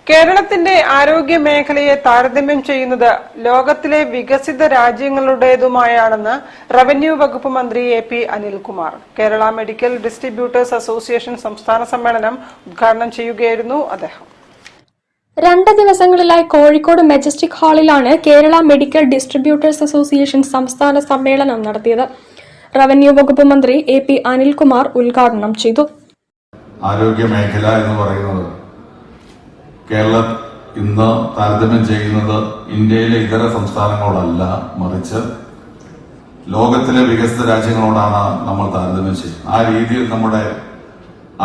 കേരളത്തിന്റെ ആരോഗ്യ മേഖലയെ താരതമ്യം ചെയ്യുന്നത് ലോകത്തിലെ വികസിത രാജ്യങ്ങളുടേതുമായാണെന്ന് റവന്യൂ വകുപ്പ് മന്ത്രി A P. Anilkumar. Kerala medical distributors association സംസ്ഥാന സമ്മേളനം ഉദ്ഘാടനം ചെയ്യുകയായിരുന്നു അദ്ദേഹം. 2 ദിവസങ്ങളിലായി കോഴിക്കോട് മജസ്റ്റിക് ഹാളിലാണ് കേരള മെഡിക്കൽ ഡിസ്ട്രിബ്യൂട്ടേഴ്സ് അസോസിയേഷൻ സംസ്ഥാന സമ്മേളനം നടത്തിയത്. റവന്യൂ വകുപ്പ് മന്ത്രി എ.പി. അനിൽകുമാർ ഉദ്ഘാടനം ചെയ്തു. ആരോഗ്യ മേഖല എന്ന് പറയുന്നത് കേരളം ഇന്ന് താരതമ്യം ചെയ്യുന്നത് ഇന്ത്യയിലെ ഇതര സംസ്ഥാനങ്ങളോടല്ല, മറിച്ച് ലോകത്തിലെ വികസിത രാജ്യങ്ങളോടാണ് നമ്മൾ താരതമ്യം ചെയ്യുന്നത്. ആ രീതിയിൽ നമ്മുടെ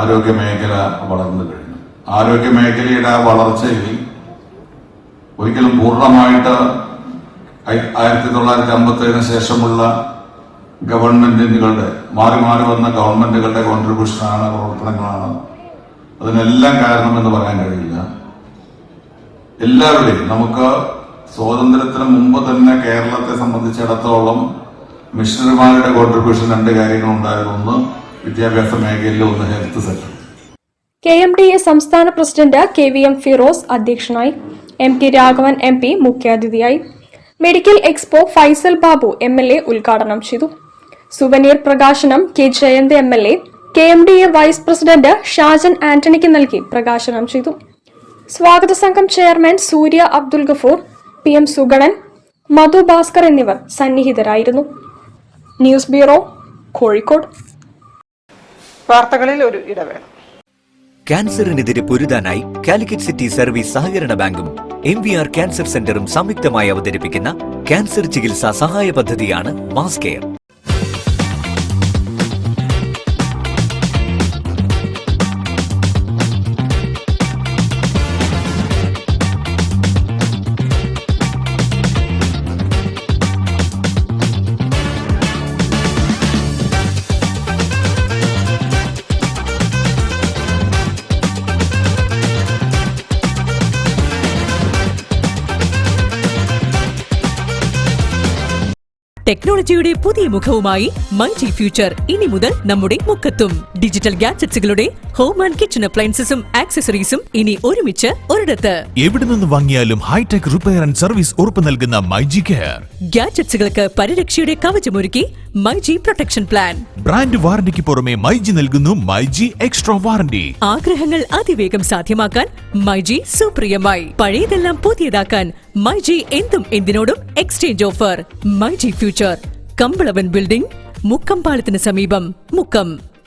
ആരോഗ്യ മേഖല വളർന്നു കഴിഞ്ഞു. ആരോഗ്യ മേഖലയുടെ ആ വളർച്ചയിൽ ഒരിക്കലും പൂർണ്ണമായിട്ട് 1957 ശേഷമുള്ള ഗവൺമെന്റുകളുടെ മാറി വന്ന ഗവൺമെന്റുകളുടെ കോൺട്രിബ്യൂഷനാണ്, പ്രവർത്തനങ്ങളാണ് അതിനെല്ലാം കാരണമെന്ന് പറയാൻ കഴിയില്ല. എല്ലാവരെയും നമുക്ക് സ്വാതന്ത്ര്യത്തിന് മുമ്പ് തന്നെ കേരളത്തെ സംബന്ധിച്ചിടത്തോളം മിഷണറിമാരുടെ കോൺട്രിബ്യൂഷൻ 2 കാര്യങ്ങളുണ്ടായിരുന്നു. ഒന്ന് വിദ്യാഭ്യാസ മേഖലയിൽ, ഒന്ന് ഹെൽത്ത് സെക്ടർ. KMDA സംസ്ഥാന പ്രസിഡന്റ് KVM ഫിറോസ് അധ്യക്ഷനായി. MT രാഘവൻ MP മുഖ്യാതിഥിയായി. Medical expo Faisal Babu MLA ഉദ്ഘാടനം ചെയ്തു. സുവനീർ പ്രകാശനം K. Jayanth MLA KMDA vice president Shajan ആന്റണിക്ക് നൽകി പ്രകാശനം ചെയ്തു. സ്വാഗത സംഘം ചെയർമാൻ സൂര്യ അബ്ദുൽ ഗഫൂർ, PM സുഗണൻ, മധു ഭാസ്കർ എന്നിവർ സന്നിഹിതരായിരുന്നു. News bureau, Kozhikode. വാർത്തകളിൽ ഒരു ഇടവേള. ക്യാൻസറിനെതിരെ പൊരുതാനായി കാലിക്കറ്റ് സിറ്റി സർവീസ് സഹകരണ ബാങ്കും MVR ക്യാൻസർ സെന്ററും സംയുക്തമായി അവതരിപ്പിക്കുന്ന ക്യാൻസർ ചികിത്സാ സഹായ പദ്ധതിയാണ് മാസ് കെയർ. ടെക്നോളജിയുടെ പുതിയ മുഖവുമായി മൈജി ഫ്യൂച്ചർ ഇനി മുതൽ നമ്മുടെ മുക്കത്തും. ഡിജിറ്റൽ ഗാഡ്ജറ്റ്സുകളുടെ ഹോം ആൻഡ് കിച്ചൺ അപ്ലയൻസസും ആക്സസറീസും ഇനി ഒരുമിച്ച് ഒരിടത്ത്. എവിടെ നിന്ന് വാങ്ങിയാലും ഹൈടെക് റിപ്പയർ ആൻഡ് സർവീസ് ഉറപ്പ് നൽകുന്ന മൈജി കെയർ. ഗാഡ്ജറ്റ്സുകൾക്ക് പരിരക്ഷയുടെ കവചമൊരുക്കി മൈജി പ്രൊട്ടക്ഷൻ പ്ലാൻ. ബ്രാൻഡ് വാറന്റിക്ക് പുറമെ മൈജി നൽകുന്നു മൈജി എക്സ്ട്രാ വാറന്റി. ആഗ്രഹങ്ങൾ അതിവേഗം സാധ്യമാക്കാൻ മൈജി സുപ്രിയമായി. പഴയതെല്ലാം പുതിയതാക്കാൻ മൈജി എന്തും എന്തിനോടും exchange offer. MyG future, Kambalavan building, Mukkam പാലത്തിന് സമീപം, മുക്കം.